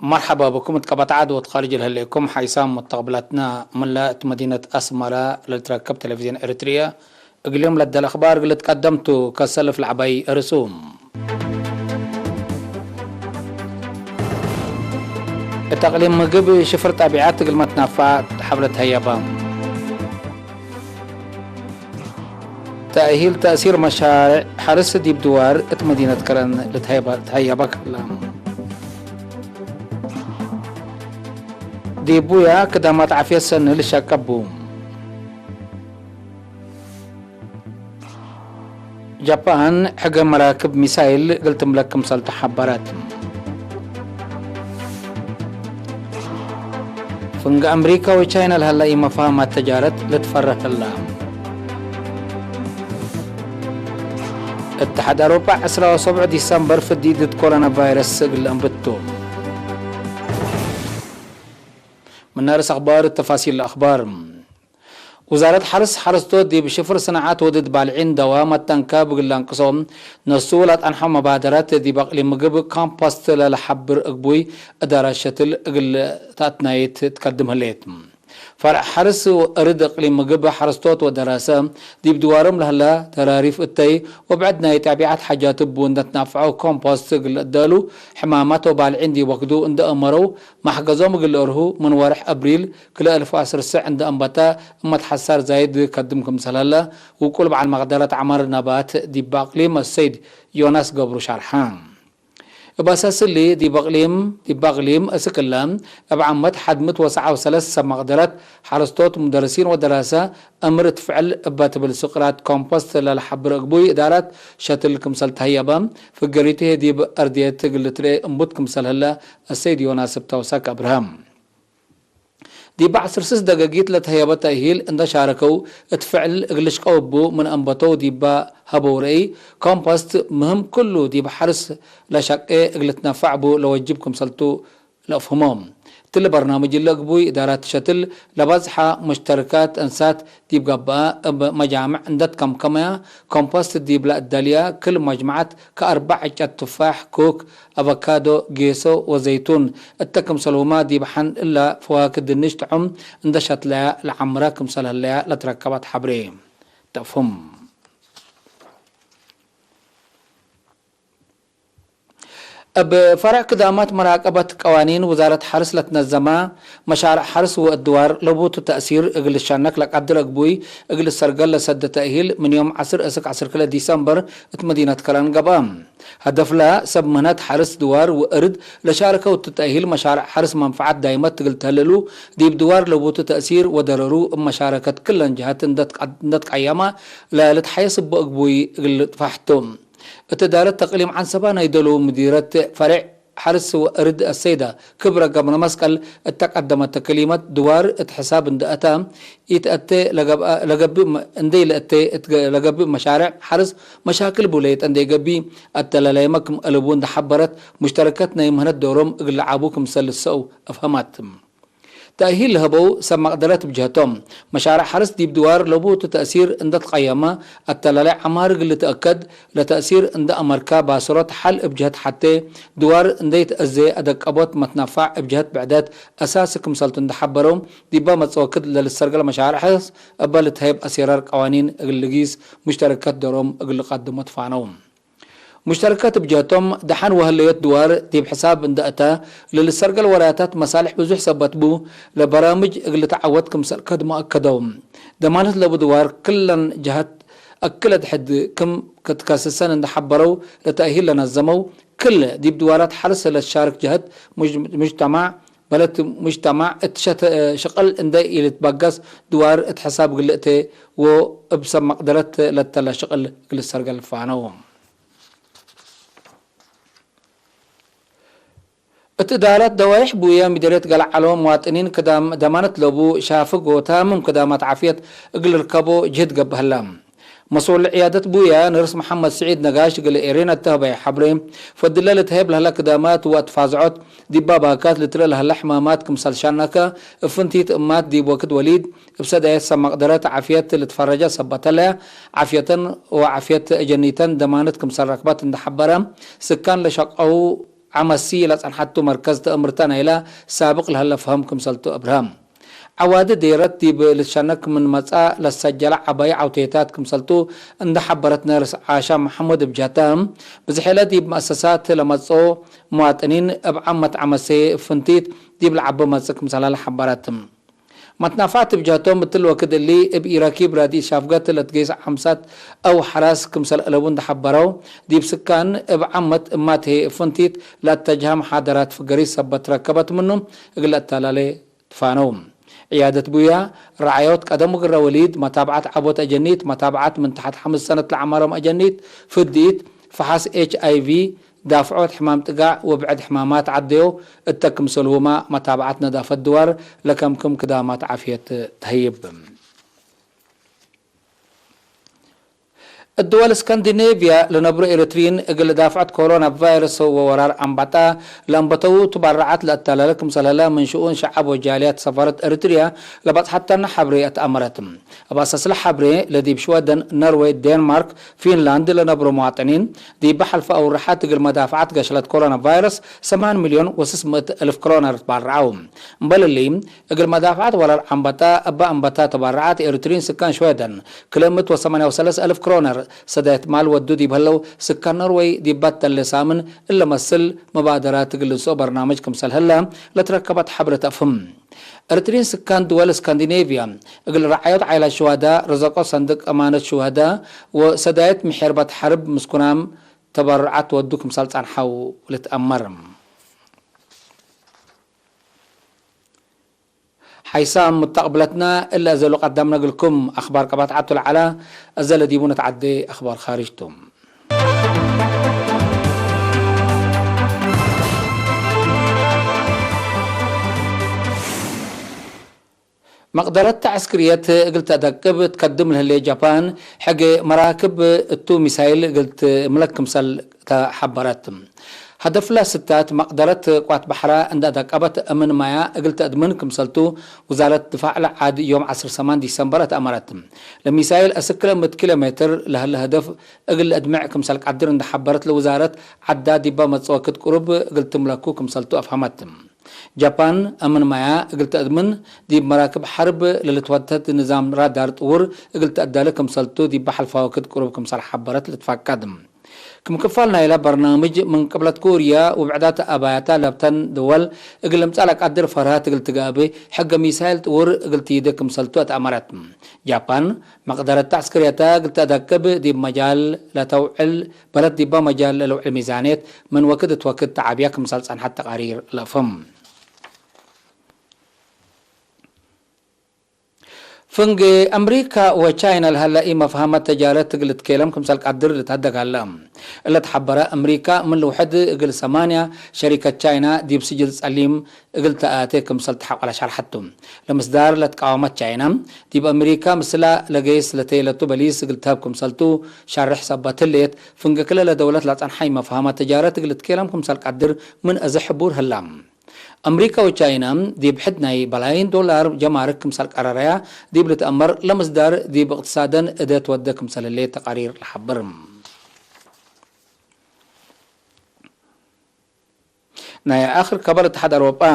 مرحبا بكم تقبط وتخارج لكم حيسام مستقبلاتنا ملأت مدينة أسمرة لتركب تلفزيون إريتريا. اليوم لدى الأخبار قلت قدمتوا كسلف العبي رسوم. التقليم مقب شفر تابعات قلمت نافعات حفلة هيابام. تأهيل تأثير مشاريع حرس ديب دوار مدينة كرن لتهيابا كلام. ديبويا كدامات عافية سنة لشاكبوم. جابان حق مراكب ميسايل قلت ملكم سلط حبارات. فنق أمريكا وچاينا لهلا مفاهمات تجارت لتفرح الله. اتحاد أوروبا 17 ديسمبر في ديدة كورونا فيروس قل أنبتو. من نارس أخبار التفاصيل الأخبار. وزارة حرستو دي بشفر صناعات ودد بالعين دوام التنكاب قلان قصوم نسولة أنحو مبادرات دي بقلي مقب كامباست للحبر أقبوي إدارة شتل قل تاتنايت تقدم هليت. فرع حرس ورد اقليم مقب حرستوت ودراسة دي بدوارم لهلا تراريف التي وبعدنا يتابعات حاجات بون تنافعو كومبوست قل دالو حماماتو بالعين دي وقدو اند امرو محقزوم قل ارهو من وارح ابريل كل 1010 عند انبتا امت حسار زايد قدمكم سلالا وكل بعد مقدرة عمر نبات دي باقليم السيد يوناس قبرو شارحان. باساس اللي دي بغليم اسكلام ابعمت حدمت وسعة وثلاث مقدرات حرستوت مدرسين ودراسة امرت فعل ابات بالسقرات كومبوست للحبر اقبوي ادارات شاتل كمسل تهيبام في قريته دي باردية قلتري انبوت كمسل هلا السيد يوناس بتوساك ابراهام. دي بعصر 6 دقاقيت لتهيبا تأهيل اند شاركو اتفعل اقلش قوبو من انبطو دي با هبوري كومبوست مهم كله دي بحرس لشاك اقلتنا فعبو لوجبكم سلطو لأفهمهم. تل برنامج اللقبوي إدارات شتل لبزحة مشتركات انسات دي بقبا مجامع اندت كم كومبوست دي بلا الداليا كل مجمعات كأربع تفاح كوك أفوكادو جيسو وزيتون التكم سلوما دي بحن إلا فواكه الدنيش تعم اندشت لها العمرة كمسلها لها لتركبات حبرين تفهم. بفرع قدامات مراقبة قوانين وزارة حرس لتنظمها مشاريع حرس والدوار لبوت تأثير اقل الشانك لقدر اقبوي اقل السرقل لسد تأهيل من يوم 10 كلا ديسمبر مدينة كران قبام. هدف لا سب مهنات حرس دوار وارد لشاركة وتتأهيل مشاريع حرس منفعات دائمة تقل تهللو دي بدوار لبوت تأثير ودررو مشاركة كل جهات ندتك اياما لا لتحيص بأقبوي اقل تفحتم. اتدارت تقليم عن سبانا يدلو مديرة فرع حرس ورد السيدة كبرى قبل مسقل التقدمت كلمة دوار اتحساب اندأتا يتأتي لقب اندي لقب مشاريع حرس مشاكل بوليت اندي قبي التلاليمكم البون حبرت مشتركتنا يمهنت دورهم اقل عابوكم سلسو افهماتم. تأهيل هبو سب مقدرات بجهتهم مشاريع حرس دي بدوار لبوت تأثير اندت قيامة التلالع عمارق اللي تأكد لتأثير اند أمريكا باسرات حل بجهت حتى دوار انديت ازي ادك ابوت متنفع بجهت بعدات اساسكم سلطن دحبرهم دي با متوكد للسرقل مشاريع حرس ابال تهيب اسيرار قوانين اقلقيس مشتركات دورهم اقل قدمت فانوم. مشتركات بجهتهم دحن وهليت دوار دي بحساب اندأتا للسرقل وراتات مصالح بزو حسابات بو لبرامج اللي تعودكم سرقد مؤكدهم دمانت لبو دوار كلا جهات اكلت حد كم كتكاسسان اند حبرو لتأهيل لنظمو كل دي بدوارات حرس للشارك جهات مجتمع بلد مجتمع شقل اندي اللي تبقص دوار اتحساب قلقتي وابسم مقدرت لتلا شقل قل السرقل فانوهم. اتدارات دوايح بويا مديرية قلع علوم مواطنين كدام دمانت لبو شافق وتامم كدامات عافية اقل ركبو جهد قب هلام. مسؤول عيادة بويا نرس محمد سعيد نقاش قل ايرين التهبي حبرين فالدلالة تهيب لهلا كدامات واتفازعات دي باباكات لترى لهلا حمامات كمسال شانكا فنتيت امات دي بوكد وليد بسد ايسا مقدرات عافية لتفرجة سبتلا عافية وعافية جنيتان دمانت كمسال ركبات اندحبرا سكان لشاق او عمسي لصنحتو مركز تأمرتنا إلى سابق لهلا فهمكم سلطو أبراهام عواد ديرت ديب لشانك من مساء للسجل عباية عوتيتات كمسلتو عند حبرتنا عاشا محمد بجاتام بزحيلة ديب مؤسسات لمسو مواطنين بعمة عمسي فنتيت ديب العبا مسك مسلا لحبراتهم متنافعت بجاتهم مثل وقت اللي بإيراكي برادي شافقات لتقيس حمسات أو حراس كمسل ألوون دحبرو ديب سكان بعمة امات هي فنتيت لا تجها محاضرات فقري سبت ركبت منهم اقل التالالي تفانوم عيادة بويا رعايات قدم وقرى وليد متابعة عبوت أجنيت متابعة من تحت 5 سنة العمارة أجنيت فديت فحص HIV دافعات حمام تقع وبعد حمامات عديو التكم سلوما متابعة نظافة الدوار لكمكم كدامات عافية تهيب الدول اسكندنافيا لنبرو إريترين اقل دافعت كورونا فيروس وورار أنبطا لانبطو تبرعات لأتلالكم سلالا من شؤون شعب وجاليات سفارة إريتريا لبط حتى حبري أتأمرتم أباسس لحبري لدي بشوادن نروي دنمارك فنلاند لنبرو مواطنين دي بحلف أو رحات اقل مدافعات قشلت كورونا فيروس 8 مليون و600 ألف كورونا تبرعوم بللي اقل مدافعات ورار أنبطا أبا أنبطا تبرعات إريترين سكان شوادن كلمت و83 ألف كورونا سدايت مال ودو دي بهلو سكان نروي دي بات اللسامن إلا مسل مبادرات قلسو برنامج كمسل هلا لتركبت حبرة أفهم إريترين سكان دول اسكندنافيا اقل رعايات عائلة شهداء رزقوا صندوق أمانة شهداء وسدايت محربة حرب مسكونام تبرعات ودو كمسل تنحو لتأمرم حيسام مستقبلتنا إلا إذا لو قدمنا لكم أخبار قبات عبد العلا إذا لديبون تعدي أخبار خارجتم مقدرات عسكريات قلت أدقب تقدم لها اللي جابان حق مراكب التو ميسايل قلت ملكم سل حبراتهم هدف لا ستات مقدرة قوات بحرة عند أدقبت أمن مايا قلت أدمن كمسلتو وزارة دفاع عاد يوم 10 ديسمبر أمرتهم لميسايل أسكر 100 كيلومتر لها الهدف أقل أدمع كمسلك عدر عند حبرت لوزارة عداد ديبا متصوكت قرب قلت ملاكو كمسلتو أفهمتهم جابان أمن مايا قلت أدمن دي مراكب حرب للتوتت نظام رادار طور قلت أدالك كمسلتو دي بحل فاوكت قرب كمسل حبرت لتفاكدم كم كفالنا إلى برنامج من قبل كوريا وبعدات أباياتا لبتن دول اقلم تالك قدر فرات قلت قابي حق ميسايل تور قلت يدك مسلتو أتأمرت جابان مقدرة عسكريتا قلت أدكب دي مجال لا توعل بلد دي مجال لو الميزانيات من وقت تعبياك مسلس عن حتى قرير لفم فنج أمريكا وچاينا الهلا إما فهمت تجارة قلت كلام كمسال قدر لتهدق هلام اللي تحبرا أمريكا من لوحد قل 8 شركة چاينا ديب سجل سليم قلت آتي كمسال تحق على شرحتهم لمصدار لتقاومت چاينا ديب أمريكا مثلا لقيس لتيلتو بليس قلت هاب كمسالتو شرح سبات الليت فنج كلا لدولة لتنحي مفهمت تجارة قلت كلام كمسال قدر من أزحبور هلام أمريكا وچاينا دي بحدناي بلايين دولار جمارك كمسال قراريا دي بلتأمر لمصدر دي باقتصادا ادات ودى كمسال اللي تقارير لحبرم نايا آخر كبر اتحاد أوروبا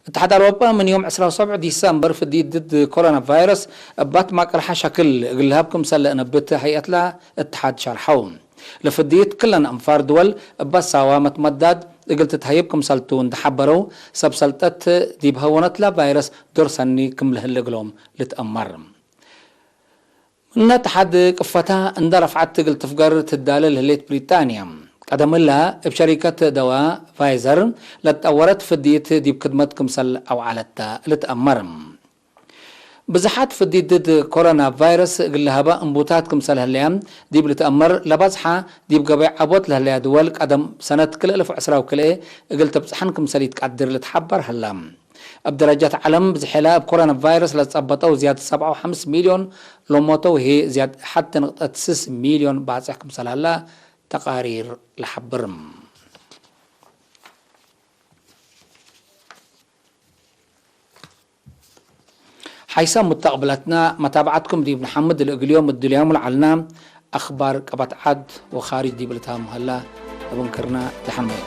اتحاد أوروبا من يوم 17 ديسمبر في ضد كورونا فيروس بات ما قرحة شكل قلهاب كمسال لأنبت هيئة لا اتحاد شرحون لفديت كلنا أنفار دول بس سوامت مدد قلت تهيبكم سلطون دحبرو سب سلطت دي بهونت لا فيروس دور سني كمله اللقلوم لتأمرم من تحد قفتها اند رفعت قلت تفقر تدالل هليت بريطانيا قدم لها بشركة دواء فايزر لتأورت فديت دي بخدمتكم سل أو علتا لتأمرم بزحات في ضد كورونا فيروس قلها بقى انبوتاتكم سله اليوم دي بلتأمر لبزحة دي بقبيع عبوت لها دول قدم سنة كل 1010 وكله قلت بصحنكم سليت قدر لتحبر هلام بدرجات علم بزحلا بكورونا فيروس لتصبطوا زيادة 7.5 مليون لموتوا هي زيادة حتى نقطة 6 مليون بعضكم سله تقارير لحبرم حيسام مستقبلتنا متابعتكم دي محمد اليوم اليوم العلنا أخبار قبط عد وخارج دي بلتها مهلا أبنكرنا لحمي